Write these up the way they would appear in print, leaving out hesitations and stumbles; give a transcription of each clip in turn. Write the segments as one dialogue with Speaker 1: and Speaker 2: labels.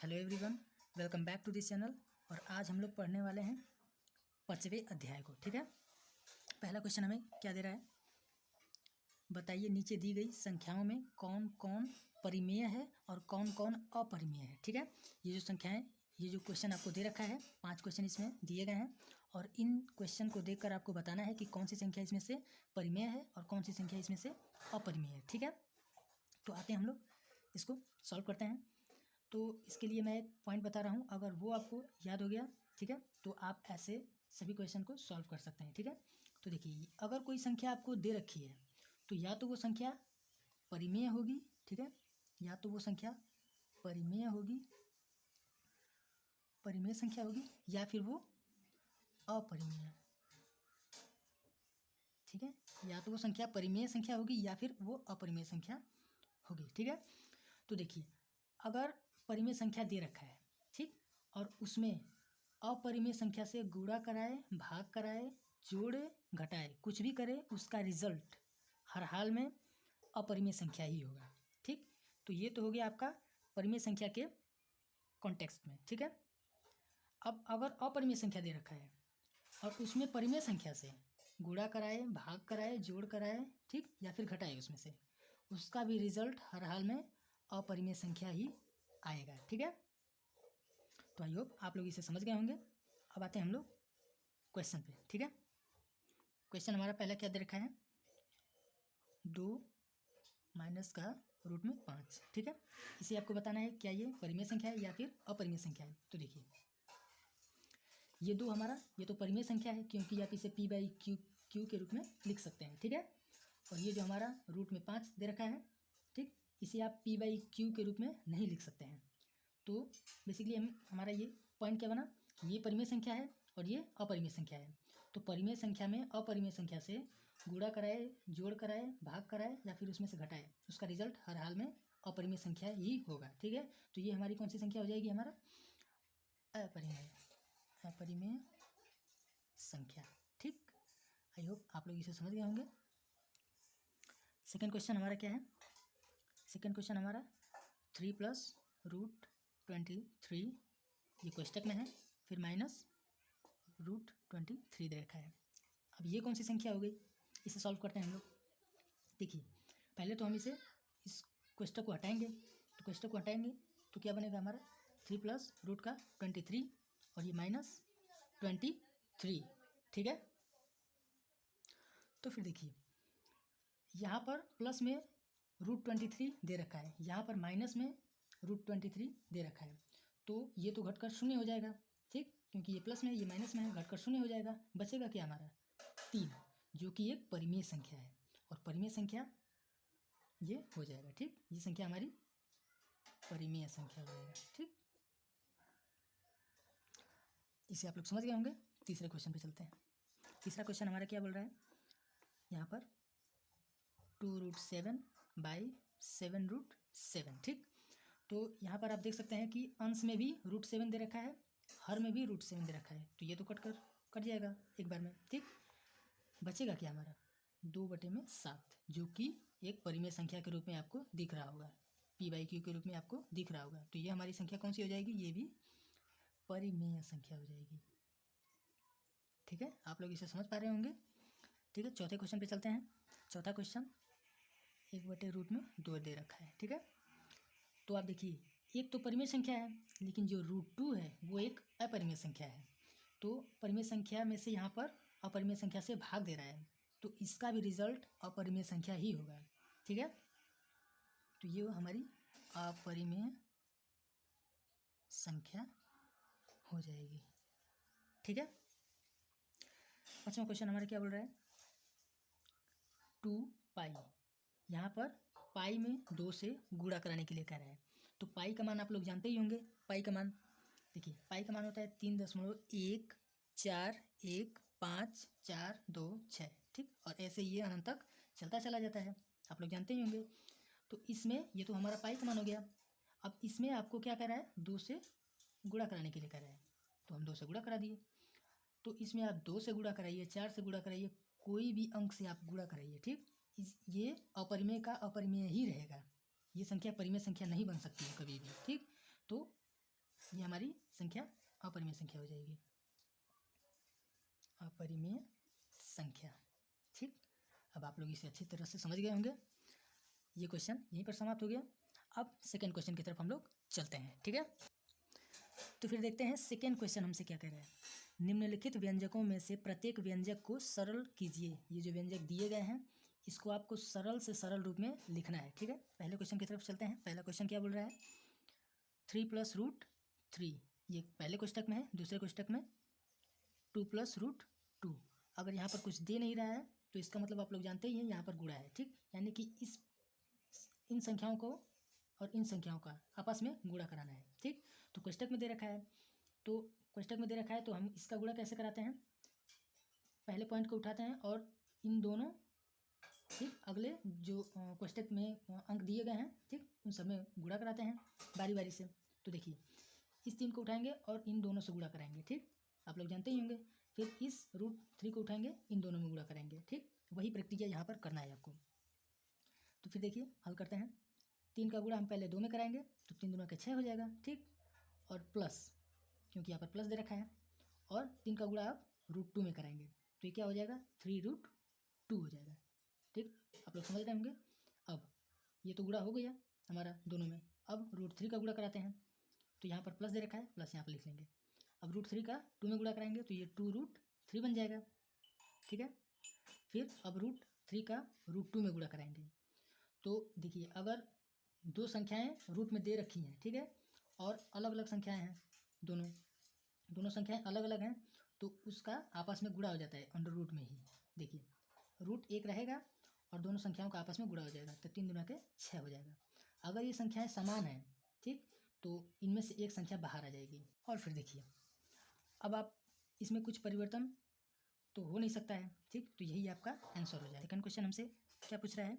Speaker 1: Hello everyone, welcome back to this channel. और आज हम लोग पढ़ने वाले हैं 5वें अध्याय को। ठीक है, पहला क्वेश्चन हमें क्या दे रहा है, बताइए नीचे दी गई संख्याओं में कौन कौन परिमेय है और कौन कौन अपरिमेय है। ठीक है, ये जो संख्याएं, ये जो क्वेश्चन आपको दे रखा है, 5 क्वेश्चन इसमें दिए गए हैं और इन क्वेश्चन को देखकर आपको बताना है कि कौन सी संख्या इसमें से परिमेय है और कौन सी संख्या इसमें से अपरिमेय है। ठीक है, तो आते हैं हम लोग इसको सॉल्व करते हैं। तो इसके लिए मैं एक पॉइंट बता रहा हूँ, अगर वो आपको याद हो गया, ठीक है, तो आप ऐसे सभी क्वेश्चन को सॉल्व कर सकते हैं। ठीक है, तो देखिए, अगर कोई संख्या आपको दे रखी है तो या तो वो संख्या परिमेय होगी, ठीक है, या तो वो संख्या परिमेय होगी, परिमेय संख्या होगी, या फिर वो अपरिमेय। ठीक है, या तो वो संख्या परिमेय संख्या होगी या फिर वो अपरिमेय संख्या होगी। ठीक है, तो देखिए, अगर परिमेय संख्या दे रखा है, ठीक, और उसमें अपरिमेय संख्या से गुणा कराए, भाग कराए, जोड़े, घटाए, कुछ भी करे, उसका रिजल्ट हर हाल में अपरिमेय संख्या ही होगा। ठीक, तो ये तो हो गया आपका परिमेय संख्या के कॉन्टेक्स्ट में। ठीक है, अब अगर अपरिमेय संख्या दे रखा है और उसमें परिमेय संख्या से गुणा कराए, भाग कराए, जोड़ कराए, ठीक, या फिर घटाए उसमें से, उसका भी रिजल्ट हर हाल में अपरिमेय संख्या ही आएगा। ठीक है, तो आई होप आप लोग इसे समझ गए होंगे। अब आते हैं हम लोग क्वेश्चन पे। ठीक है, क्वेश्चन हमारा पहला क्या दे रखा है, 2 माइनस का रूट में 5। ठीक है, इसे आपको बताना है क्या ये परिमेय संख्या है या फिर अपरिमेय संख्या है। तो देखिए, ये 2 हमारा, ये तो परिमेय संख्या है क्योंकि आप इसे p/q के रूप में लिख सकते हैं। ठीक है, और ये जो हमारा रूट में 5 दे रखा है, ठीक, इसे आप p/q के रूप में नहीं लिख सकते हैं। तो बेसिकली हमारा ये पॉइंट क्या बना कि ये परिमेय संख्या है और ये अपरिमेय संख्या है। तो परिमेय संख्या में अपरिमेय संख्या से गुणा कराए, जोड़ कराए, भाग कराए या फिर उसमें से घटाए, उसका रिजल्ट हर हाल में अपरिमेय संख्या ही होगा। ठीक है, तो ये हमारी कौन सी संख्या हो जाएगी, हमारा अपरिमेय संख्या। ठीक, आई होप आप लोग इसे समझ गए होंगे। सेकेंड क्वेश्चन हमारा क्या है, सेकेंड क्वेश्चन हमारा 3 + √23, ये कोष्टक में है, फिर माइनस √23 दे रखा है। अब ये कौन सी संख्या हो गई, इसे सॉल्व करते हैं हम लोग। देखिए, पहले तो हम इस कोष्टक को हटाएंगे, तो कोष्टक को हटाएंगे तो क्या बनेगा हमारा 3 + √23 और ये -23। ठीक है, तो फिर देखिए, यहाँ पर प्लस में √23 दे रखा है, यहाँ पर माइनस में √23 दे रखा है, तो ये तो घटकर शून्य हो जाएगा। ठीक, क्योंकि ये प्लस में ये माइनस में है, घटकर शून्य हो जाएगा, बचेगा क्या हमारा 3, जो कि एक परिमेय संख्या है, और परिमेय संख्या ये हो जाएगा। ठीक, ये संख्या हमारी परिमेय संख्या हो जाएगा। ठीक, इसे आप लोग समझ गए होंगे। तीसरे क्वेश्चन पे चलते हैं। तीसरा क्वेश्चन हमारा क्या बोल रहा है, यहाँ पर 2√7/7√7। ठीक, तो यहाँ पर आप देख सकते हैं कि अंश में भी √7 दे रखा है, हर में भी √7 दे रखा है, तो ये तो कट जाएगा एक बार में। ठीक, बचेगा क्या हमारा 2/7, जो कि एक परिमेय संख्या के रूप में आपको दिख रहा होगा, p/q के रूप में आपको दिख रहा होगा। तो ये हमारी संख्या कौन सी हो जाएगी, ये भी परिमेय संख्या हो जाएगी। ठीक है, आप लोग इसे समझ पा रहे होंगे। ठीक है, चौथे क्वेश्चन पे चलते हैं। चौथा क्वेश्चन 1/√2 दे रखा है। ठीक है, तो आप देखिए, एक तो परिमेय संख्या है, लेकिन जो √2 है वो एक अपरिमेय संख्या है। तो परिमेय संख्या में से यहाँ पर अपरिमेय संख्या से भाग दे रहा है, तो इसका भी रिजल्ट अपरिमेय संख्या ही होगा। ठीक है, तो ये हमारी अपरिमेय संख्या हो जाएगी। ठीक है, पांचवा क्वेश्चन हमारा क्या बोल रहा है, 2π, यहाँ पर पाई में 2 से गुणा कराने के लिए कह रहा है। तो पाई का मान आप लोग जानते ही होंगे। पाई का मान देखिए, पाई का मान होता है 3.1415426। ठीक, और ऐसे ये अनंत तक चलता चला जाता है, आप लोग जानते ही होंगे। तो इसमें ये तो हमारा पाई का मान हो गया। अब इसमें आपको क्या कह रहा है, 2 से गुणा कराने के लिए कह रहा है, तो हम 2 से गुणा करा दिए। तो इसमें आप 2 से गुणा कराइए, 4 से गुणा कराइए, कोई भी अंक से आप गुणा कराइए। ठीक, ये अपरिमेय का अपरिमेय ही रहेगा, ये संख्या परिमेय संख्या नहीं बन सकती है कभी भी। ठीक, तो हमारी संख्या अपरिमेय संख्या हो जाएगी, अपरिमेय संख्या। ठीक, अब आप लोग इसे अच्छी तरह से समझ गए होंगे। ये क्वेश्चन यहीं पर समाप्त हो गया। अब सेकेंड क्वेश्चन की तरफ हम लोग चलते हैं। ठीक है, तो फिर देखते हैं सेकेंड क्वेश्चन हमसे क्या कह रहा है। निम्नलिखित व्यंजकों में से प्रत्येक व्यंजक को सरल कीजिए। ये जो व्यंजक दिए गए हैं इसको आपको सरल से सरल रूप में लिखना है। ठीक है, पहले क्वेश्चन की तरफ चलते हैं। पहला क्वेश्चन क्या बोल रहा है, 3 + √3, ये पहले कोष्टक में है। दूसरे कोष्टक में 2 + √2। अगर यहाँ पर कुछ दे नहीं रहा है तो इसका मतलब आप लोग जानते ही हैं यहाँ पर गुणा है। ठीक, यानी कि इन संख्याओं को और इन संख्याओं का आपस में गुणा कराना है। ठीक, तो कोष्टक में दे रखा है, तो कोष्टक में दे रखा है तो हम इसका गुणा कैसे कराते हैं, पहले पॉइंट को उठाते हैं और इन दोनों, ठीक, अगले जो कोष्टक में अंक दिए गए हैं, ठीक, उन सब में गुणा कराते हैं बारी बारी से। तो देखिए इस 3 को उठाएंगे और इन दोनों से गुणा कराएंगे। ठीक, आप लोग जानते ही होंगे। फिर इस √3 को उठाएंगे, इन दोनों में गुणा करेंगे। ठीक, वही प्रक्रिया यहाँ पर करना है आपको। तो फिर देखिए हल करते हैं। 3 का गुणा हम पहले 2 में कराएंगे तो 3 दूना के 6 हो जाएगा। ठीक, और प्लस, क्योंकि यहाँ पर प्लस दे रखा है, और 3 का गुणा आप √2 में कराएंगे तो ये क्या हो जाएगा, 3√2 हो जाएगा। ठीक, आप लोग समझ रहे होंगे। अब ये तो गुणा हो गया हमारा दोनों में। अब √3 का गुणा कराते हैं तो यहाँ पर प्लस दे रखा है, प्लस यहाँ पर लिख लेंगे। अब √3 का 2 में गुणा कराएंगे तो ये 2√3 बन जाएगा। ठीक है, फिर अब √3 का √2 में गुणा कराएंगे तो देखिए अगर दो संख्याएं रूट में दे रखी हैं, ठीक है, और अलग अलग संख्याएं हैं, दोनों संख्याएं अलग अलग हैं, तो उसका आपस में गुणा हो जाता है अंडर रूट में ही। देखिए √1 रहेगा और दोनों संख्याओं का आपस में गुणा हो जाएगा तो 3 दूना के 6 हो जाएगा। अगर ये संख्याएं समान हैं, ठीक, तो इनमें से एक संख्या बाहर आ जाएगी। और फिर देखिए अब आप इसमें कुछ परिवर्तन तो हो नहीं सकता है। ठीक, तो यही आपका आंसर हो जाएगा। सेकंड क्वेश्चन हमसे क्या पूछ रहा है,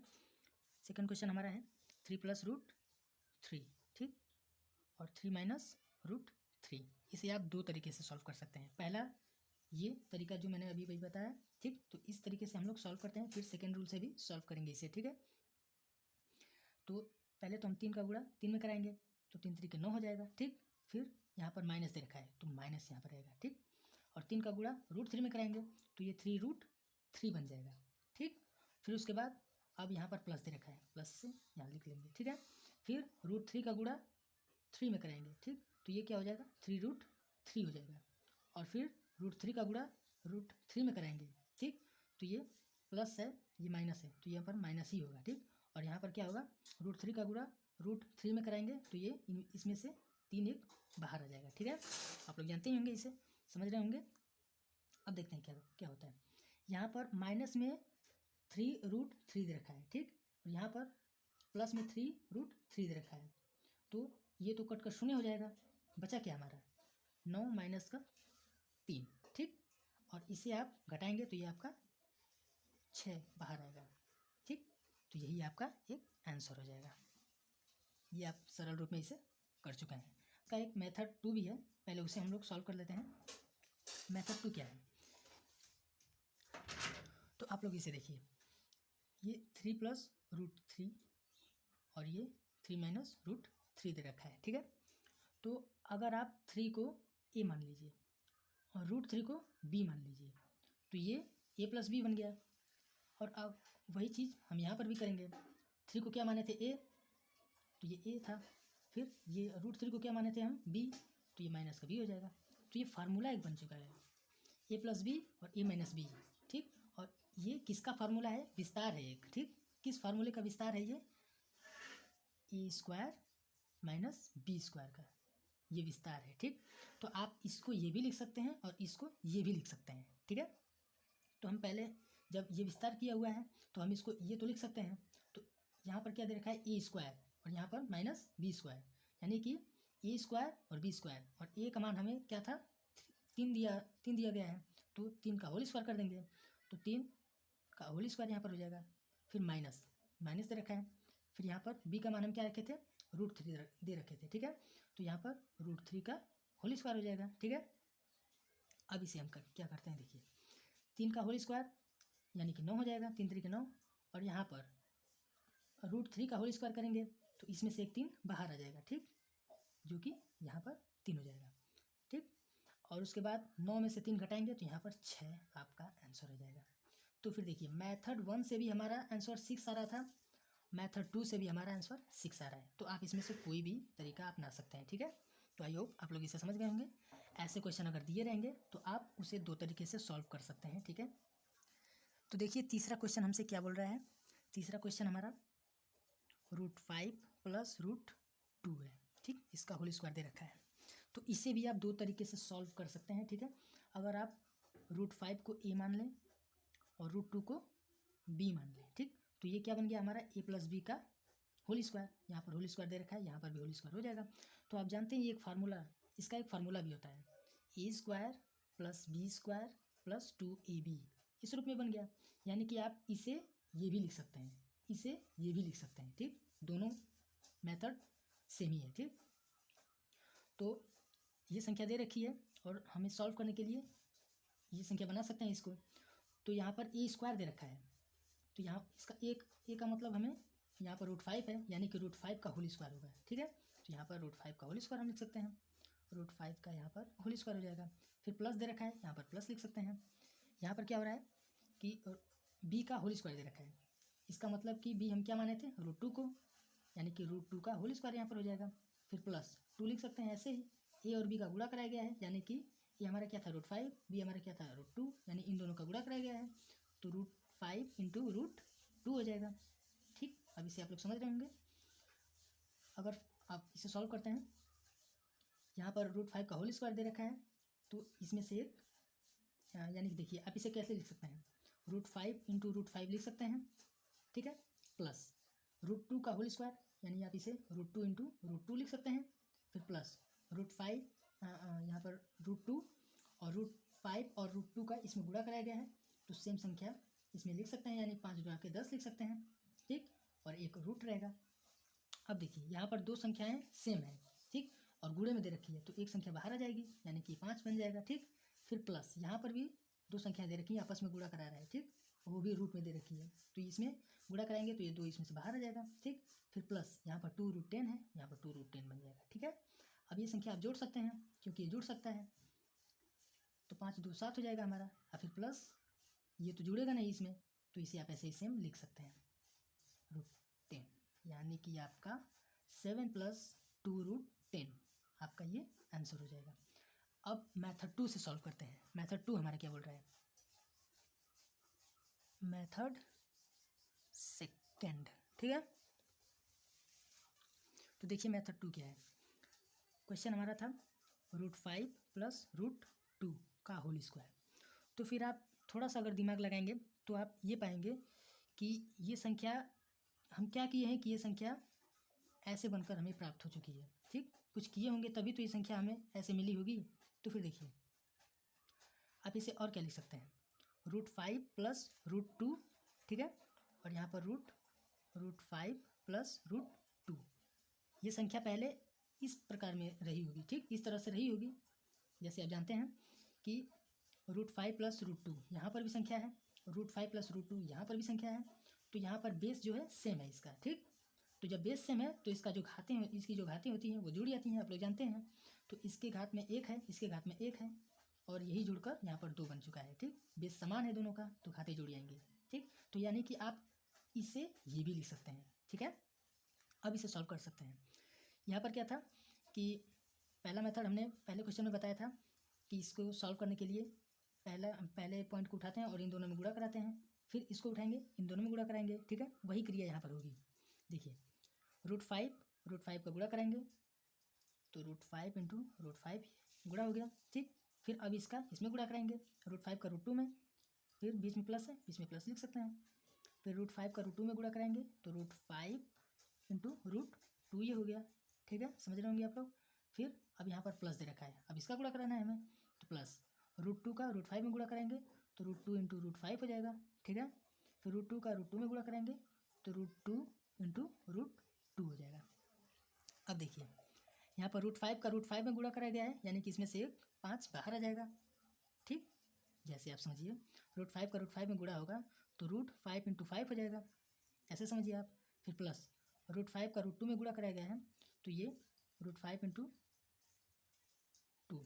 Speaker 1: सेकंड क्वेश्चन हमारा है 3 + √3, ठीक, और 3 - √3। इसे आप दो तरीके से सॉल्व कर सकते हैं। पहला ये तरीका जो मैंने अभी बताया, ठीक, तो इस तरीके से हम लोग सॉल्व करते हैं। फिर सेकंड रूल से भी सॉल्व करेंगे इसे। ठीक है, तो पहले तो हम 3 का गुणा 3 में कराएंगे तो 3 3 के 9 हो जाएगा। ठीक, फिर यहाँ पर माइनस दे रखा है तो माइनस यहाँ पर रहेगा। ठीक, और 3 का गुणा √3 में कराएंगे तो ये 3√3 बन जाएगा। ठीक, फिर उसके बाद अब यहाँ पर प्लस दे रखा है, प्लस से यहाँ लिख लेंगे। ठीक है, फिर √3 का गुणा 3 में कराएंगे, ठीक, तो ये क्या हो जाएगा, 3√3 हो जाएगा। और फिर √3 का गुणा √3 में कराएंगे, ठीक, तो ये प्लस है, ये माइनस है, तो यहाँ पर माइनस ही होगा। ठीक, और यहाँ पर क्या होगा, √3 का गुणा √3 में कराएंगे तो ये इसमें से 3 एक बाहर आ जाएगा। ठीक है, आप लोग जानते ही होंगे, इसे समझ रहे होंगे। अब देखते हैं क्या क्या होता है। यहाँ पर माइनस में 3√3 दे रखा है, ठीक, और यहाँ पर प्लस में 3√3 दे रखा है, तो ये तो कट कर शून्य हो जाएगा। बचा क्या हमारा, 9 माइनस का 3, ठीक, और इसे आप घटाएंगे तो ये आपका 6 बाहर आएगा। ठीक, तो यही आपका एक आंसर हो जाएगा। ये आप सरल रूप में इसे कर चुके हैं। इसका एक मेथड 2 भी है, पहले उसे हम लोग सॉल्व कर लेते हैं। मेथड 2 क्या है, तो आप लोग इसे देखिए, ये 3 + √3 और ये 3 - √3 दे रखा है। ठीक है, तो अगर आप 3 को a मान लीजिए और √3 को b मान लीजिए तो ये a + b बन गया। और अब वही चीज़ हम यहाँ पर भी करेंगे। 3 को क्या माने थे, a, तो ये a था। फिर ये √3 को क्या माने थे हम, b, तो ये माइनस का b हो जाएगा। तो ये फार्मूला एक बन चुका है, a + b और a - b। ठीक, और ये किसका फार्मूला है, विस्तार है एक। ठीक, किस फार्मूले का विस्तार है, ये a² - b² का ये विस्तार है। ठीक, तो आप इसको ये भी लिख सकते हैं और इसको ये भी लिख सकते हैं। ठीक है, तो हम पहले जब ये विस्तार किया हुआ है तो हम इसको ये तो लिख सकते हैं। तो यहाँ पर क्या दे रखा है, a² और यहाँ पर -b², यानी कि a² और b², और a का मान हमें क्या था, 3 दिया गया है, तो 3 का होल स्क्वायर कर देंगे तो 3 का होल स्क्वायर यहाँ पर हो जाएगा। फिर माइनस दे रखा है, फिर यहाँ पर b का मान हम क्या रखे थे, √3 दे रखे थे। ठीक है, तो यहाँ पर √3 का होल स्क्वायर हो जाएगा। ठीक है, अब इसे हम क्या करते हैं, देखिए 3 का होल स्क्वायर यानी कि 9 हो जाएगा, 3 3 के 9, और यहाँ पर √3 का होल स्क्वायर करेंगे तो इसमें से एक 3 बाहर आ जाएगा। ठीक, जो कि यहाँ पर 3 हो जाएगा, ठीक। और उसके बाद 9 में से 3 घटाएंगे तो यहाँ पर 6 आपका आंसर हो जाएगा। तो फिर देखिए मेथड 1 से भी हमारा आंसर 6 आ रहा था, मेथड 2 से भी हमारा आंसर 6 आ रहा है। तो आप इसमें से कोई भी तरीका अपना सकते हैं, ठीक है। तो आई होप आप लोग इसे समझ गए होंगे। ऐसे क्वेश्चन अगर दिए रहेंगे तो आप उसे 2 तरीके से सॉल्व कर सकते हैं, ठीक है। तो देखिए तीसरा क्वेश्चन हमसे क्या बोल रहा है। तीसरा क्वेश्चन हमारा √5 + √2 है, ठीक। इसका होल स्क्वायर दे रखा है, तो इसे भी आप 2 तरीके से सॉल्व कर सकते हैं, ठीक है। अगर आप √5 को a मान लें और √2 को b मान लें, ठीक। तो ये क्या बन गया हमारा a + b का होल स्क्वायर। यहाँ पर होल स्क्वायर दे रखा है, यहाँ पर भी होल स्क्वायर हो जाएगा। तो आप जानते हैं ये एक फार्मूला, इसका एक फार्मूला भी होता है, a² + b² + 2ab, इस रूप में बन गया। यानी कि आप इसे ये भी लिख सकते हैं, इसे ये भी लिख सकते हैं, ठीक। दोनों मेथड सेम ही है, ठीक। तो ये संख्या दे रखी है और हमें सॉल्व करने के लिए ये संख्या बना सकते हैं इसको। तो यहाँ पर a² दे रखा है, तो यहाँ इसका a का मतलब हमें यहाँ पर √5 है, यानी कि √5 का होल स्क्वायर होगा, ठीक है। तो यहाँ पर √5 का होल स्क्वायर हम लिख सकते हैं, √5 का यहाँ पर होल स्क्वायर हो जाएगा। फिर प्लस दे रखा है, यहाँ पर प्लस लिख सकते हैं। यहाँ पर क्या हो रहा है कि b का होल स्क्वायर दे रखा है, इसका मतलब कि b हम क्या माने थे √2 को, यानी कि √2 का होल स्क्वायर यहाँ पर हो जाएगा। फिर प्लस 2 लिख सकते हैं, ऐसे ही a और b का गुणा कराया गया है, यानी कि ये हमारा क्या था √5, b हमारा क्या था √2, यानी इन दोनों का गुणा कराया गया है, तो √5 × √2 हो जाएगा, ठीक। अब इसे आप लोग समझ रहे होंगे। अगर आप इसे सॉल्व करते हैं, यहाँ पर √5 का होल स्क्वायर दे रखा है, तो इसमें से एक यानी कि देखिए आप इसे कैसे लिख सकते हैं, √5 × √5 लिख सकते हैं, ठीक है, प्लस √2 का होल स्क्वायर, यानी आप इसे √2 × √2 लिख सकते हैं, फिर प्लस √5 यहाँ पर √2 और √5 और √2 का इसमें गुणा कराया गया है, तो सेम संख्या इसमें लिख सकते हैं, यानी 5 गुणा के 10 लिख सकते हैं, ठीक। और एक रूट रहेगा। अब देखिए यहाँ पर 2 संख्याएं सेम है, ठीक, और गुणे में दे रखी है, तो एक संख्या बाहर आ जाएगी, यानी कि 5 बन जाएगा, ठीक। फिर प्लस यहाँ पर भी 2 संख्याएं दे रखी है, आपस में गुणा करा रहा है, ठीक, वो भी रूट में दे रखी है, तो इसमें गुणा कराएंगे तो ये 2 इसमें से बाहर आ जाएगा, ठीक। फिर प्लस यहाँ पर 2√10 है, यहाँ पर 2√10 बन जाएगा, ठीक है। अब ये संख्या आप जोड़ सकते हैं, क्योंकि ये जुड़ सकता है, तो 5 × 2 = 7 हो जाएगा हमारा, और फिर प्लस ये तो जुड़ेगा नहीं इसमें, तो इसे आप ऐसे ही सेम लिख सकते हैं √10, यानी कि आपका 7 + 2√10 आपका ये आंसर हो जाएगा। अब मेथड 2 से सॉल्व करते हैं। मेथड 2 हमारा क्या बोल रहा है, मेथड सेकंड, ठीक है। तो देखिए मेथड 2 क्या है। क्वेश्चन हमारा था √5 + √2 का होल स्क्वायर। तो फिर आप थोड़ा सा अगर दिमाग लगाएंगे तो आप ये पाएंगे कि ये संख्या हम क्या किए हैं कि ये संख्या ऐसे बनकर हमें प्राप्त हो चुकी है, ठीक। कुछ किए होंगे तभी तो ये संख्या हमें ऐसे मिली होगी। तो फिर देखिए आप इसे और क्या लिख सकते हैं, √5 + √2, ठीक है, और यहाँ पर √5 + √2, ये संख्या पहले इस प्रकार में रही होगी, ठीक, इस तरह से रही होगी। जैसे आप जानते हैं कि √5 + √2 यहाँ पर भी संख्या है, √5 + √2 यहाँ पर भी संख्या है, तो यहाँ पर बेस जो है सेम है इसका, ठीक। तो जब बेस सेम है तो इसका जो घातें हैं, इसकी जो घातें होती हैं वो जुड़ जाती हैं, आप लोग जानते हैं। तो इसके घात में 1 है, इसके घात में 1 है, और यही जुड़कर यहाँ पर 2 बन चुका है, ठीक। बेस समान है दोनों का, तो घातें जुड़ जाएंगी, ठीक। तो यानी कि आप इसे ये भी लिख सकते हैं, ठीक है। अब इसे सॉल्व कर सकते हैं। यहाँ पर क्या था कि पहला मेथड हमने पहले क्वेश्चन में बताया था कि इसको सॉल्व करने के लिए पहले पॉइंट को उठाते हैं और इन दोनों में गुणा कराते हैं, फिर इसको उठाएंगे इन दोनों में गुणा कराएंगे, ठीक है। वही क्रिया यहाँ पर होगी। देखिए √5 का गुणा कराएंगे तो √5 × √5 गुणा हो गया, ठीक। फिर अब इसका इसमें गुणा कराएंगे, √5 का √2 में, फिर बीच में प्लस है, बीच में प्लस लिख सकते हैं। फिर √5 का √2 में गुणा कराएंगे तो √5 × √2 ये हो गया, ठीक है, समझ रहे होंगे आप लोग। फिर अब यहाँ पर प्लस दे रखा है, अब इसका गुणा कराना है हमें, तो प्लस √2 का √5 में गुणा कराएंगे तो √2 × √5 हो जाएगा, ठीक है। फिर √2 का √2 में गुणा कराएंगे तो √2 × √2 हो जाएगा। अब देखिए यहाँ पर √5 का √5 में गुणा कराया गया है, यानी कि इसमें से 5 बाहर आ जाएगा, ठीक। जैसे आप समझिए √5 का √5 में गुणा होगा तो √5 × 5 हो जाएगा, ऐसे समझिए आप। फिर प्लस √5 का √2 में गुणा कराया गया है तो ये √5 इंटू 2,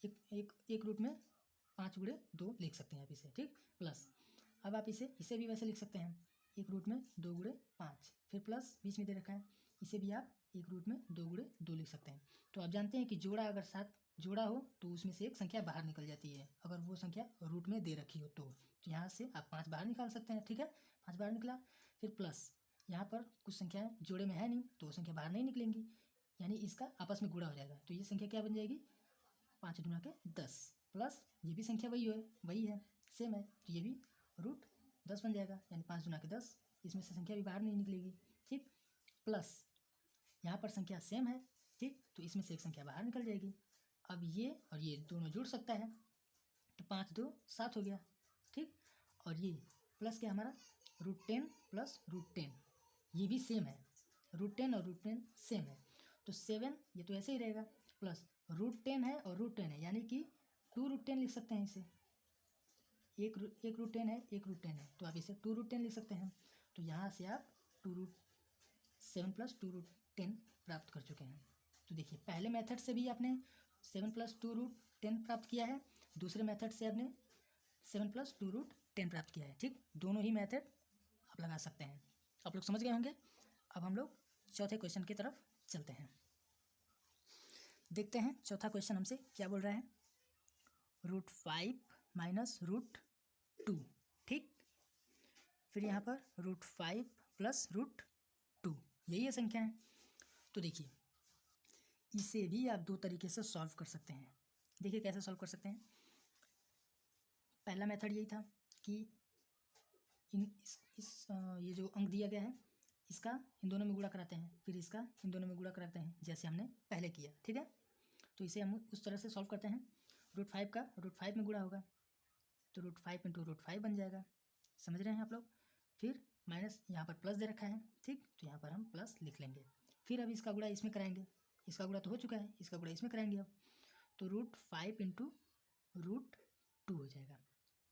Speaker 1: एक रूट में 5 गुणे 2 लिख सकते हैं आप इसे, ठीक। प्लस अब आप इसे भी वैसे लिख सकते हैं, एक रूट में 2 गुणे 5, फिर प्लस बीच में दे रखा है, इसे भी आप एक रूट में 2 गुणे 2 लिख सकते हैं। तो आप जानते हैं कि जोड़ा अगर साथ जोड़ा हो तो उसमें से एक संख्या बाहर निकल जाती है, अगर वो संख्या रूट में दे रखी हो तो यहाँ से आप 5 बाहर निकाल सकते हैं, ठीक है। 5 बाहर निकला, फिर प्लस यहाँ पर कुछ संख्याएं जोड़े में है नहीं तो वो संख्या बाहर नहीं निकलेंगी, यानी इसका आपस में गुणा हो जाएगा, तो ये संख्या क्या बन जाएगी, 5 दूना के 10, प्लस ये भी संख्या वही है सेम है, तो ये भी √10 बन जाएगा, यानी 5 दूना के 10, इसमें से संख्या भी बाहर नहीं निकलेगी, ठीक। प्लस यहाँ पर संख्या सेम है, ठीक, तो इसमें से एक संख्या बाहर निकल जाएगी। अब ये और ये दोनों जुड़ सकता है, तो 5 2 7 हो गया, ठीक। और ये प्लस क्या हमारा √10 प्लस √10, ये भी सेम है, √10 और √10 सेम है, तो 7 ये तो ऐसे ही रहेगा, प्लस √10 है और √10 है, यानी कि 2√10 लिख सकते हैं इसे, एक √10 है, एक √10 है, तो आप इसे 2√10 लिख सकते हैं। तो यहाँ से आप 2√7 प्लस 2√10 प्राप्त कर चुके हैं। तो देखिए पहले मेथड से भी आपने 7 प्लस 2√10 प्राप्त किया है, दूसरे मेथड से आपने 7 प्लस 2√10 प्राप्त किया है, ठीक। दोनों ही मेथड आप लगा सकते हैं, आप लोग समझ गए होंगे। अब हम लोग चौथे क्वेश्चन की तरफ चलते हैं, देखते हैं चौथा क्वेश्चन हमसे क्या बोल रहा है, √5 माइनस √2, ठीक। फिर यहाँ पर √5 प्लस √2, यही है संख्या है। तो देखिए इसे भी आप दो तरीके से सॉल्व कर सकते हैं, देखिए कैसे सॉल्व कर सकते हैं। पहला मेथड यही था कि ये जो अंक दिया गया है इसका इन दोनों में गुणा कराते हैं, फिर इसका इन दोनों में गुणा कराते हैं, जैसे हमने पहले किया, ठीक है। तो इसे हम उस तरह से सॉल्व करते हैं, √5 का √5 में गुणा होगा, तो √5 इंटू √5 बन जाएगा, समझ रहे हैं आप लोग। फिर माइनस यहाँ पर प्लस दे रखा है, ठीक, तो यहाँ पर हम प्लस लिख लेंगे। फिर अब इसका गुणा इसमें कराएंगे, इसका गुणा तो हो चुका है, इसका गुणा इसमें कराएंगे अब, तो √5 इंटू √2 हो जाएगा।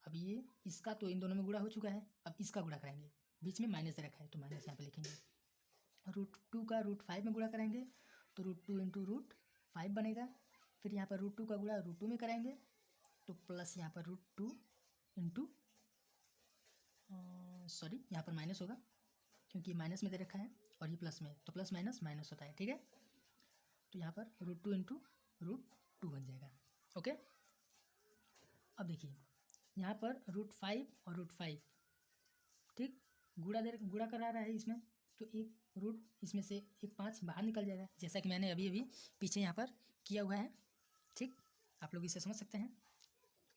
Speaker 1: अब ये इसका तो इन दोनों में गुणा हो चुका है, अब इसका गुणा कराएंगे, बीच में माइनस दे रखा है तो माइनस यहाँ पर लिखेंगे। √2 का √5 में गुणा कराएंगे तो √2 इंटू √5 बनेगा, फिर यहाँ पर √2 का गुणा √2 में कराएंगे तो प्लस यहाँ पर √2 इंटू सॉरी यहाँ पर माइनस होगा क्योंकि माइनस में दे रखा है और ये प्लस में, तो प्लस माइनस माइनस होता है, ठीक है। तो यहाँ पर √2 इंटू √2 बन जाएगा, ओके। अब देखिए यहाँ पर √5 और √5, ठीक, गुणा करा रहा है इसमें, तो एक रूट इसमें से एक 5 बाहर निकल जाएगा, जैसा कि मैंने अभी पीछे यहाँ पर किया हुआ है, ठीक, आप लोग इसे समझ सकते हैं।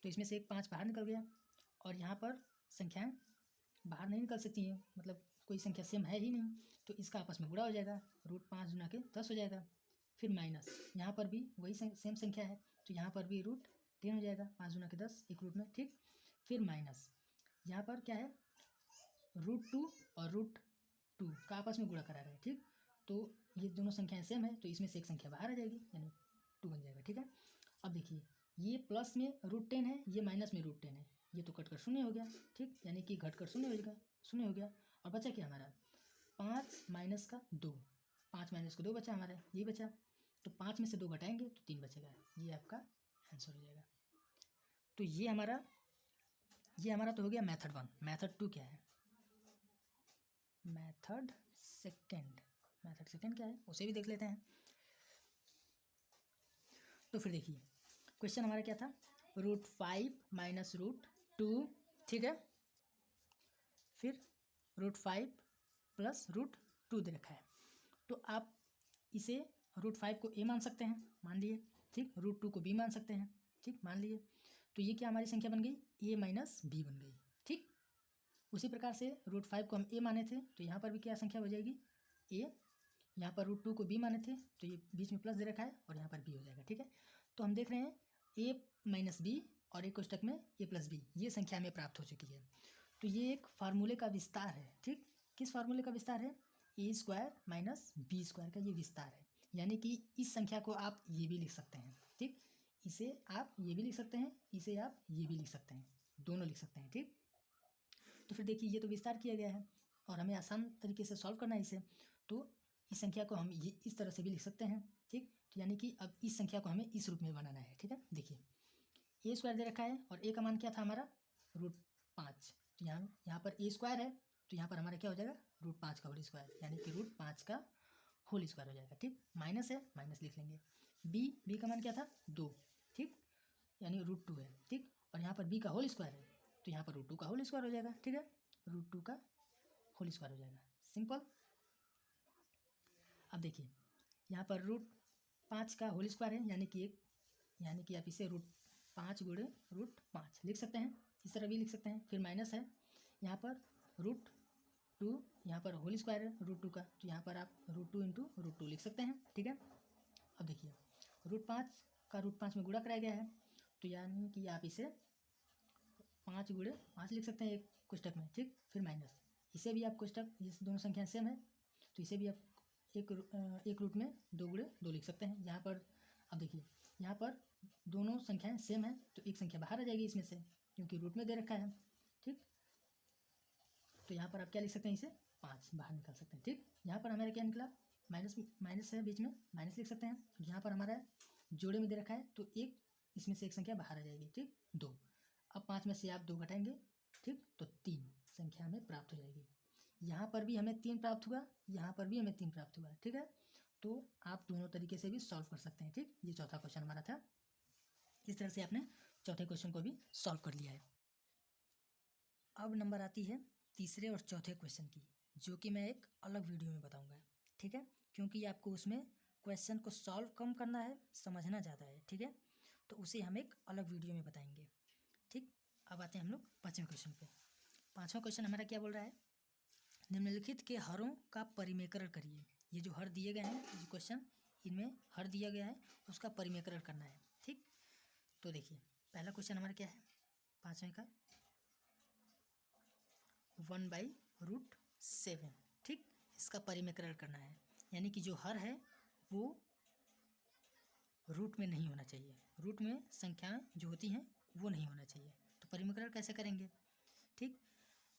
Speaker 1: तो इसमें से एक 5 बाहर निकल गया और यहाँ पर संख्याएं बाहर नहीं निकल सकती हैं, मतलब कोई संख्या सेम है ही नहीं, तो इसका आपस में गुणा हो जाएगा, √5 गुना के 10 हो जाएगा। फिर माइनस यहाँ पर भी वही सेम संख्या है, तो यहाँ पर भी √10 हो जाएगा, 5 गुना के 10 एक रूट में, ठीक। फिर माइनस यहाँ पर क्या है, √2 और √2 का आपस में गुणा करा रहा है, ठीक, तो ये दोनों संख्याएं सेम है, तो इसमें से एक संख्या बाहर आ जाएगी, यानी 2 बन जाएगा, ठीक है। अब देखिए ये प्लस में √10 है, ये माइनस में √10 है, ये तो कटकर शून्य हो गया, ठीक, यानी कि घटकर शून्य हो गया और बचा क्या हमारा 5 माइनस का 2, 5 माइनस का 2 बचा हमारा, ये बचा, तो 5 में से 2 घटाएंगे तो 3 बचेगा, ये आपका आंसर हो जाएगा। तो ये हमारा तो हो गया मेथड 1। मेथड 2 क्या है, मेथड सेकेंड क्या है उसे भी देख लेते हैं। तो फिर देखिए क्वेश्चन हमारा क्या था, √5 माइनस √2, ठीक है, फिर √5 प्लस √2 दे रखा है, तो आप इसे √5 को a मान सकते हैं, मान लिए, ठीक, √2 को b मान सकते हैं, ठीक, मान लिए, तो ये क्या हमारी संख्या बन गई, a माइनस b बन गई, ठीक। उसी प्रकार से √5 को हम a माने थे, तो यहाँ पर भी क्या संख्या हो जाएगी a, यहाँ पर √2 को b माने थे, तो ये बीच में प्लस दे रखा है और यहाँ पर b हो जाएगा, ठीक है। तो हम देख रहे हैं a माइनस b और एक कोष्टक में a प्लस b, ये संख्या हमें प्राप्त हो चुकी है। तो ये एक फार्मूले का विस्तार है, ठीक, किस फार्मूले का विस्तार है, a² माइनस b² का ये विस्तार है, यानी कि इस संख्या को आप ये भी लिख सकते हैं, ठीक, इसे आप ये भी लिख सकते हैं, इसे आप ये भी लिख सकते हैं, दोनों लिख सकते हैं, ठीक। तो फिर देखिए ये तो विस्तार किया गया है और हमें आसान तरीके से सॉल्व करना है इसे, तो इस संख्या को हम ये इस तरह से भी लिख सकते हैं, ठीक। तो यानी कि अब इस संख्या को हमें इस रूप में बनाना है, ठीक है। देखिए ए स्क्वायर दे रखा है और ए का मान क्या था हमारा √5। तो यहाँ पर ए स्क्वायर है तो यहाँ पर हमारा क्या हो जाएगा √5 का होल स्क्वायर, यानी कि √5 का होल स्क्वायर हो जाएगा, ठीक। माइनस है, माइनस लिख लेंगे। बी का मान क्या था 2, ठीक, यानी √2 है, ठीक। और यहाँ पर बी का होल स्क्वायर है तो यहाँ पर √2 का होल स्क्वायर हो जाएगा, ठीक है। √2 का होल स्क्वायर हो जाएगा, सिंपल। अब देखिए यहाँ पर √5 का होल स्क्वायर है यानी कि आप इसे √5 गुणे √5 लिख सकते हैं, इस तरह भी लिख सकते हैं। फिर माइनस है, यहाँ पर √2, यहाँ पर होल स्क्वायर है √2 का, तो यहाँ पर आप √2 इंटू √2 लिख सकते हैं, ठीक है। अब देखिए √5 का √5 में गुणा कराया गया है तो यानी कि आप इसे 5 गुणे 5 लिख सकते हैं एक कोष्टक में, ठीक। फिर माइनस, इसे भी आप कोष्टक, ये दोनों संख्या सेम है तो इसे भी आप एक रूट में 2 गुणे 2 लिख सकते हैं यहाँ पर। अब देखिए यहाँ पर दोनों संख्याएं सेम है तो एक संख्या बाहर आ जाएगी इसमें से क्योंकि रूट में दे रखा है, ठीक। तो यहाँ पर आप क्या लिख सकते हैं, इसे 5 बाहर निकाल सकते हैं, ठीक। यहाँ पर हमारा क्या निकला माइनस है बीच में, माइनस लिख सकते हैं। यहाँ पर हमारा जोड़े में दे रखा है तो एक इसमें से एक संख्या बाहर आ जाएगी, ठीक, 2। अब 5 में से आप 2 घटाएंगे, ठीक, तो 3 संख्या हमें प्राप्त हो जाएगी। यहाँ पर भी हमें 3 प्राप्त हुआ, यहाँ पर भी हमें 3 प्राप्त हुआ, ठीक है। तो आप दोनों तरीके से भी सॉल्व कर सकते हैं, ठीक। ये चौथा क्वेश्चन हमारा था, इस तरह से आपने चौथे क्वेश्चन को भी सॉल्व कर लिया है। अब नंबर आती है तीसरे और चौथे क्वेश्चन की, जो कि मैं एक अलग वीडियो में बताऊंगा, ठीक है, क्योंकि आपको उसमें क्वेश्चन को सॉल्व कम करना है, समझना ज़्यादा है, ठीक है। तो उसे हम एक अलग वीडियो में बताएंगे, ठीक। अब आते हैं हम लोग पाँचवें क्वेश्चन पे। पाँचवा क्वेश्चन हमारा क्या बोल रहा है, निम्नलिखित के हरों का परिमेकरण करिए। ये जो हर दिए गए हैं, जो क्वेश्चन इनमें हर दिया गया है उसका परिमेकरण करना है, ठीक। तो देखिए पहला क्वेश्चन हमारा क्या है पाँचवें का, 1/√7, ठीक। इसका परिमेकरण करना है, यानी कि जो हर है वो रूट में नहीं होना चाहिए, रूट में संख्याएं जो होती हैं वो नहीं होना चाहिए। तो परिमेकरण कैसे करेंगे, ठीक।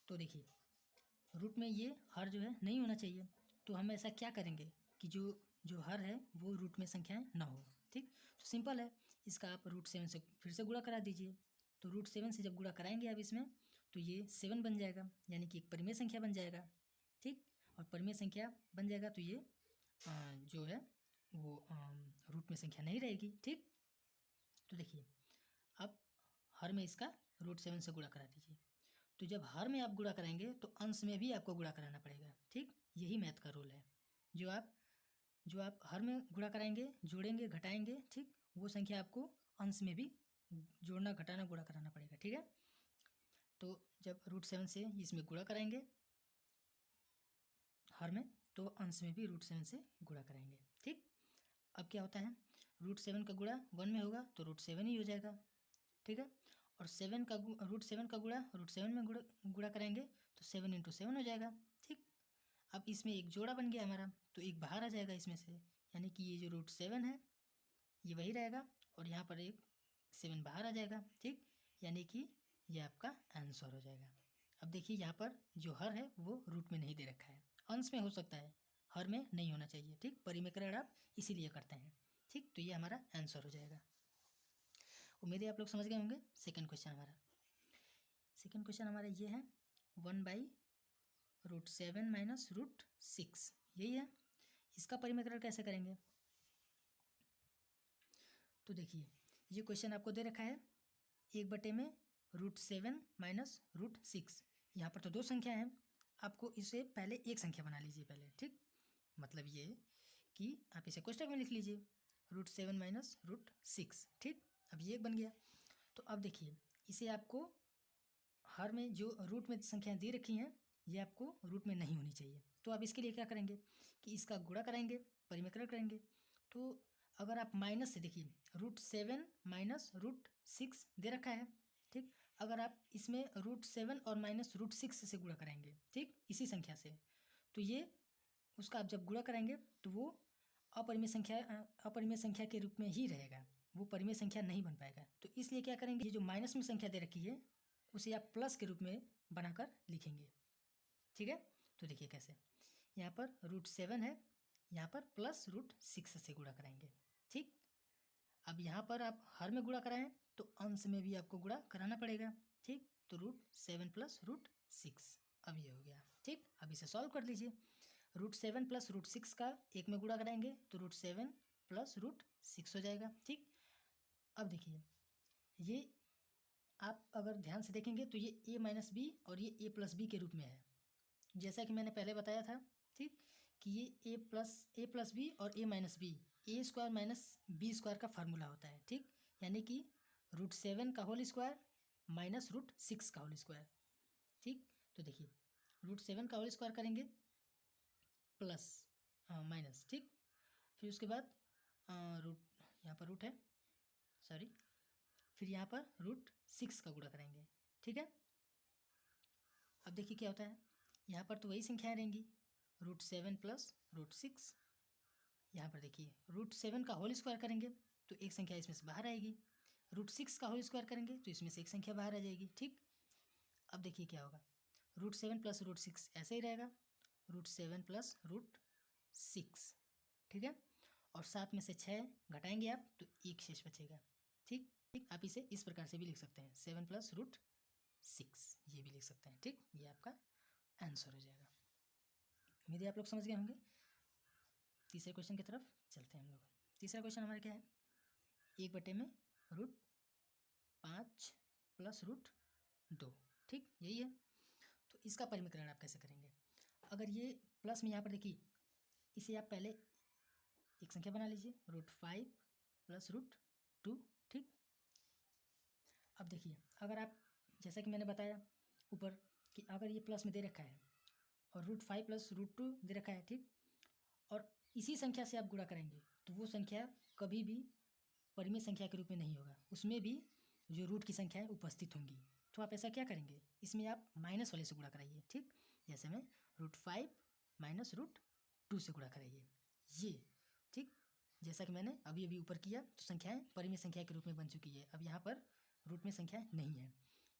Speaker 1: तो देखिए रूट में ये हर जो है नहीं होना चाहिए, तो हम ऐसा क्या करेंगे कि जो हर है वो रूट में संख्याएं ना हो, ठीक। तो सिंपल है, इसका आप √7 से फिर से गुणा करा दीजिए। तो √7 से जब गुणा कराएंगे आप इसमें तो ये 7 बन जाएगा, यानी कि एक परिमेय संख्या बन जाएगा, ठीक। और परिमेय संख्या बन जाएगा तो ये जो है वो रूट में संख्या नहीं रहेगी, ठीक। तो देखिए अब हर में इसका √7 से गुणा करा दीजिए। तो जब हर में आप गुणा कराएंगे तो अंश में भी आपको गुणा कराना पड़ेगा, ठीक। यही मैथ का रूल है, जो आप हर में गुणा कराएंगे, जोड़ेंगे, घटाएंगे, ठीक, वो संख्या आपको अंश में भी जोड़ना, घटाना, गुणा कराना पड़ेगा, ठीक है। तो जब √7 से इसमें गुणा कराएंगे हर में तो अंश में भी √7 से गुणा कराएंगे, ठीक। अब क्या होता है √7 का गुणा 1 में होगा तो √7 ही हो जाएगा, ठीक है। और √7 का गुणा √7 में गुणा कराएंगे तो 7 × 7 हो जाएगा, ठीक। अब इसमें एक जोड़ा बन गया हमारा तो एक बाहर आ जाएगा इसमें से, यानी कि ये जो √7 है ये वही रहेगा और यहाँ पर एक 7 बाहर आ जाएगा, ठीक। यानी कि ये आपका आंसर हो जाएगा। अब देखिए यहाँ पर जो हर है वो रूट में नहीं दे रखा है, अंश में हो सकता है, हर में नहीं होना चाहिए, ठीक। परिमेकरण आप इसीलिए करते हैं, ठीक। तो ये हमारा आंसर हो जाएगा। उम्मीद है आप लोग समझ गए होंगे। सेकंड क्वेश्चन हमारा ये है 1/√7 माइनस √6, यही है। इसका परिमेकरण कैसे करेंगे, तो देखिए ये क्वेश्चन आपको दे रखा है 1/में √7 माइनस √6। यहाँ पर तो दो संख्या है, आपको इसे पहले एक संख्या बना लीजिए पहले, ठीक। मतलब ये कि आप इसे कोष्टक में लिख लीजिए √7 माइनस √6, ठीक। अब ये एक बन गया। तो अब देखिए इसे आपको हर में जो रूट में संख्याएं दे रखी हैं ये आपको रूट में नहीं होनी चाहिए। तो आप इसके लिए क्या करेंगे कि इसका गुणा कराएंगे, परिमेकरण करेंगे। तो अगर आप माइनस से देखिए √7 माइनस √6 दे रखा है, ठीक। अगर आप इसमें √7 और माइनस √6 से गुणा कराएंगे, ठीक, इसी संख्या से, तो ये उसका आप जब गुणा कराएंगे तो वो अपरिमेय संख्या के रूप में ही रहेगा, वो परिमेय संख्या नहीं बन पाएगा। तो इसलिए क्या करेंगे, ये जो माइनस में संख्या दे रखी है उसे आप प्लस के रूप में बनाकर लिखेंगे, ठीक है। तो देखिए कैसे, यहाँ पर √7 है, यहाँ पर प्लस रूट 6 से गुणा कराएंगे। ठीक, अब यहाँ पर आप हर में गुणा कराएं तो अंश में भी आपको गुणा कराना पड़ेगा। ठीक, तो √7 प्लस √6, अब ये हो गया। ठीक, अब इसे सॉल्व कर लीजिए। √7 प्लस √6 का एक में गुणा कराएंगे तो √7 प्लस √6 हो जाएगा। ठीक, अब देखिए ये आप अगर ध्यान से देखेंगे तो ये a माइनस बी और ये a प्लस बी के रूप में है, जैसा कि मैंने पहले बताया था। ठीक, कि ये a प्लस बी और a minus B a² minus b² का फार्मूला होता है। ठीक, यानी कि √7 का होल स्क्वायर माइनस √6 का होल स्क्वायर। ठीक, तो देखिए √7 का होल स्क्वायर करेंगे प्लस माइनस, ठीक, फिर उसके बाद रूट, यहाँ पर रूट है, सॉरी, फिर यहाँ पर √6 का गुणा करेंगे। ठीक है, अब देखिए क्या होता है, यहाँ पर तो वही संख्याएं रहेंगी, √7 प्लस √6। यहाँ पर देखिए √7 का होल स्क्वायर करेंगे तो एक संख्या इसमें से बाहर आएगी, √6 का होल स्क्वायर करेंगे तो इसमें से एक संख्या बाहर आ जाएगी। ठीक, अब देखिए क्या होगा, √7 प्लस √6 ऐसे ही रहेगा, √7 प्लस √6। ठीक है, और 7 में से 6 घटाएंगे आप तो 1 शेष बचेगा। ठीक, आप इसे इस प्रकार से भी लिख सकते हैं, 7 प्लस √6, ये भी लिख सकते हैं। ठीक, ये आपका आंसर हो जाएगा। उम्मीद है आप लोग समझ गए होंगे। तीसरे क्वेश्चन की तरफ चलते हैं हम लोग। तीसरा क्वेश्चन हमारा क्या है, 1/में √5 प्लस √2। ठीक, यही है। तो इसका परिमीकरण आप कैसे करेंगे, अगर ये प्लस में यहाँ पर देखिए, इसे आप पहले एक संख्या बना लीजिए, √5 प्लस √2। ठीक, अब देखिए अगर आप, जैसा कि मैंने बताया ऊपर कि अगर ये प्लस में दे रखा है और √5 प्लस √2 दे रखा है, ठीक, और इसी संख्या से आप गुणा करेंगे तो वो संख्या कभी भी परिमेय संख्या के रूप में नहीं होगा, उसमें भी जो रूट की संख्याएं उपस्थित होंगी। तो आप ऐसा क्या करेंगे, इसमें आप माइनस वाले से गुणा कराइए। ठीक, जैसे में √5 माइनस √2 से गुणा कराइए, ये। ठीक, जैसा कि मैंने अभी अभी ऊपर किया तो संख्याएं परिमेय संख्या के रूप में बन चुकी है, अब यहाँ पर रूट में संख्याएं नहीं है।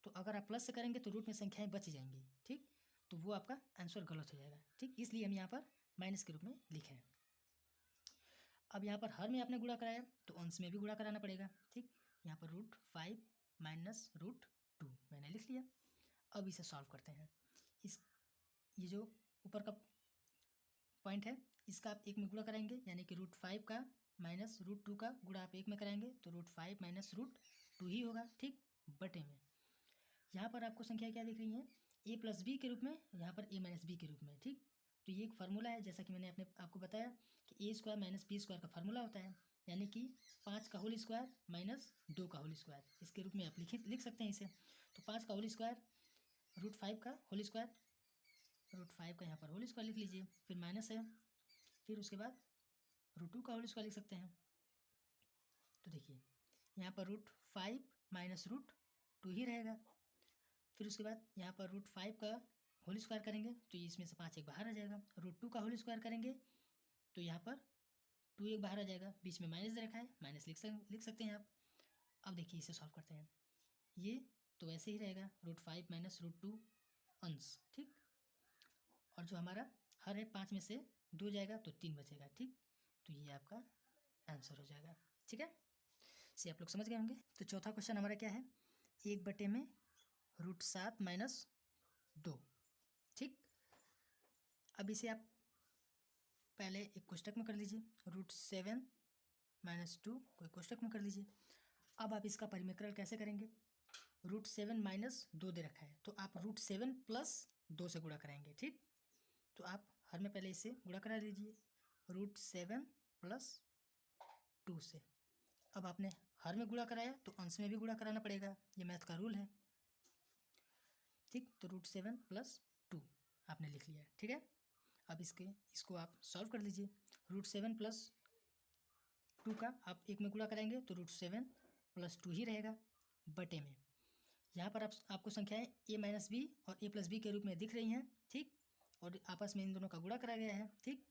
Speaker 1: तो अगर आप प्लस से करेंगे तो रूट में संख्याएं बच जाएंगी। ठीक, तो वो आपका आंसर गलत हो जाएगा। ठीक, इसलिए हम यहाँ पर माइनस के रूप में लिखे हैं। अब यहाँ पर हर में आपने गुणा कराया तो अंश में भी गुणा कराना पड़ेगा। ठीक, यहाँ पर √5 माइनस √2 मैंने लिख लिया। अब इसे सॉल्व करते हैं। ये जो ऊपर का पॉइंट है इसका आप एक में गुणा कराएंगे, यानी कि √5 का माइनस √2 का गुणा आप एक में कराएंगे तो √5 माइनस √2 ही होगा। ठीक, बटे में यहाँ पर आपको संख्या क्या दिख रही है, a प्लस बी के रूप में, यहाँ पर a माइनस बी के रूप में। ठीक, तो ये एक फार्मूला है, जैसा कि मैंने आपको बताया कि a² माइनस b² का फार्मूला होता है, यानी कि 5 का होल स्क्वायर माइनस 2 का होल स्क्वायर, इसके रूप में आप लिख सकते हैं इसे। तो 5 का होल स्क्वायर √5 का होल स्क्वायर, √5 का यहाँ पर होल स्क्वायर लिख लीजिए, फिर माइनस है, फिर उसके बाद √2 का होल स्क्वायर लिख सकते हैं। तो देखिए यहाँ पर √5 माइनस √2 ही रहेगा, फिर उसके बाद यहाँ पर √5 का होल स्क्वायर करेंगे तो इसमें से 5 एक बाहर आ जाएगा, √2 का होल स्क्वायर करेंगे तो यहाँ पर 2 एक बाहर आ जाएगा, बीच में माइनस दे रखा है, माइनस लिख सकते हैं आप। अब देखिए इसे सॉल्व करते हैं, ये तो वैसे ही रहेगा, √5 माइनस √2 अंश। ठीक, और जो हमारा हर है 5 में से 2 जाएगा तो 3 बचेगा। ठीक, तो ये आपका आंसर हो जाएगा। ठीक है, इसे आप लोग समझ गए होंगे। तो चौथा क्वेश्चन हमारा क्या है, 1/में √7 माइनस 2। ठीक, अब इसे आप पहले एक कोष्टक में कर लीजिए, √7 माइनस 2 को एक कोष्टक में कर लीजिए। अब आप इसका परिमीकरण कैसे करेंगे, √7 माइनस 2 दे रखा है तो आप √7 प्लस 2 से गुणा कराएंगे। ठीक, तो आप हर में पहले इसे गुणा करा लीजिए, √7 प्लस 2 से। अब आपने हर में गुणा कराया तो अंश में भी गुणा कराना पड़ेगा, ये मैथ का रूल है। ठीक, तो √7 प्लस 2 आपने लिख लिया। ठीक है, अब इसको आप सॉल्व कर लीजिए, √7 प्लस 2 का आप एक में गुणा कराएंगे तो √7 प्लस 2 ही रहेगा, बटे में यहाँ पर आपको संख्याएं a माइनस बी और a प्लस बी के रूप में दिख रही हैं। ठीक, और आपस में इन दोनों का गुणा करा गया है। ठीक,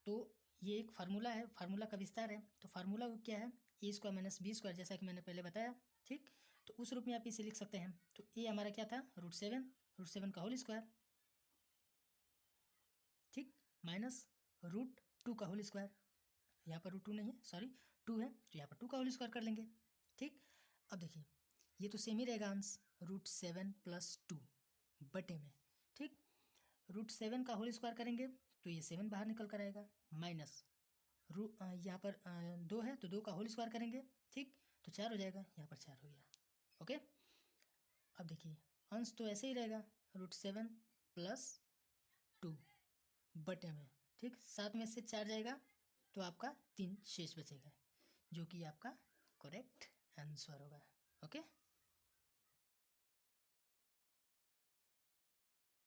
Speaker 1: तो ये एक फार्मूला है, फार्मूला का विस्तार है। तो फार्मूला क्या है, a² माइनस b², जैसा कि मैंने पहले बताया। ठीक, तो उस रूप में आप इसे लिख सकते हैं। तो a हमारा क्या था, √7 का होल स्क्वायर, ठीक, माइनस √2 2 का होल स्क्वायर, यहाँ पर रूट 2 नहीं है, सॉरी 2 है, तो यहाँ पर 2 का होल स्क्वायर कर लेंगे। ठीक, अब देखिए ये तो सेम ही रहेगा अंश, √7 + 2 बटे में। ठीक, √7 का होल स्क्वायर करेंगे तो ये 7 बाहर निकल कर आएगा, माइनस यहाँ पर 2 है तो 2 का होल स्क्वायर करेंगे। ठीक, तो 4 हो जाएगा, यहाँ पर 4 हो गया। ओके, अब देखिए अंश तो ऐसे ही रहेगा, √7 + 2 बटे में। ठीक, 7 में से 4 जाएगा तो आपका 3 शेष बचेगा, जो कि आपका करेक्ट आंसर होगा। ओके।